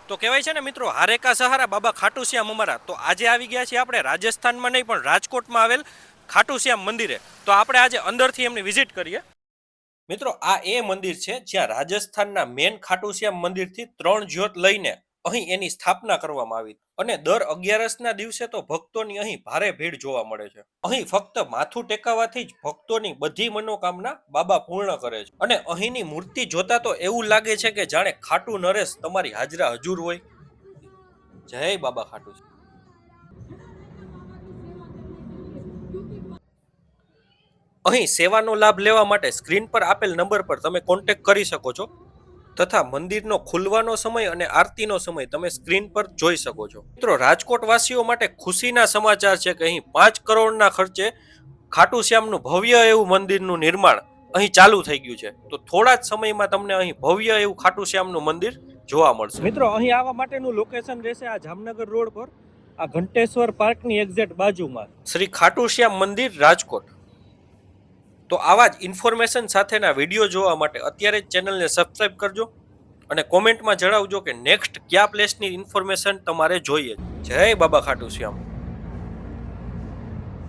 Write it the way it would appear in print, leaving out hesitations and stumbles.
તો કહેવાય છે ને મિત્રો, હારે કા સહારા બાબા ખાટુ શ્યામ અમારા. તો આજે આવી ગયા છીએ આપણે રાજસ્થાનમાં નહીં પણ રાજકોટમાં આવેલ ખાટુ શ્યામ મંદિરે. તો આપણે આજે અંદરથી એમની વિઝિટ કરીએ. મિત્રો, આ એ મંદિર છે જ્યાં રાજસ્થાનના મેન ખાટુ શ્યામ મંદિરથી 3 જ્યોત લઈને અહીં એની સ્થાપના કરવામાં આવી. અને દર 11ના દિવસે તો ભક્તોની અહીં ભારે ભીડ જોવા મળે છે. અહીં ફક્ત માથું ટેકાવાથી જ ભક્તોની બધી મનોકામના બાબા પૂર્ણ કરે છે. અને અહીંની મૂર્તિ જોતા તો એવું લાગે છે કે જાણે ખાટુ નરેશ તમારી હાજરા હજુર હોય. જય બાબા ખાટુ. અહીં સેવાનો લાભ લેવા માટે સ્ક્રીન પર આપેલ નંબર પર તમે કોન્ટેક્ટ કરી શકો છો તથા મંદિરનો ખુલવાનો સમય અને આરતીનો સમય તમે સ્ક્રીન પર જોઈ શકો છો. મિત્રો, રાજકોટ વાસીઓ માટે ખુશીના સમાચાર છે કે અહીં 5 કરોડના ખર્ચે ખાટુ શ્યામનું ભવ્ય એવું મંદિરનું નિર્માણ અહીં ચાલુ થઈ ગયું છે. તો થોડા જ સમયમાં તમને અહીં ભવ્ય એવું ખાટુ શ્યામનું મંદિર જોવા મળશે. મિત્રો, અહીં આવવા માટેનું લોકેશન રહેશે આ જામનગર રોડ પર, આ ઘંટેશ્વર પાર્કની એક્ઝેક્ટ બાજુમાં શ્રી ખાટુ શ્યામ મંદિર, રાજકોટ. તો આવા જ ઇન્ફોર્મેશન સાથેના વિડીયો જોવા માટે અત્યારે જ ચેનલને સબસ્ક્રાઇબ કરજો અને કોમેન્ટમાં જણાવજો કે નેક્સ્ટ કયા પ્લેસની ઇન્ફોર્મેશન તમારે જોઈએ. જય બાબા ખાટુ શ્યામ.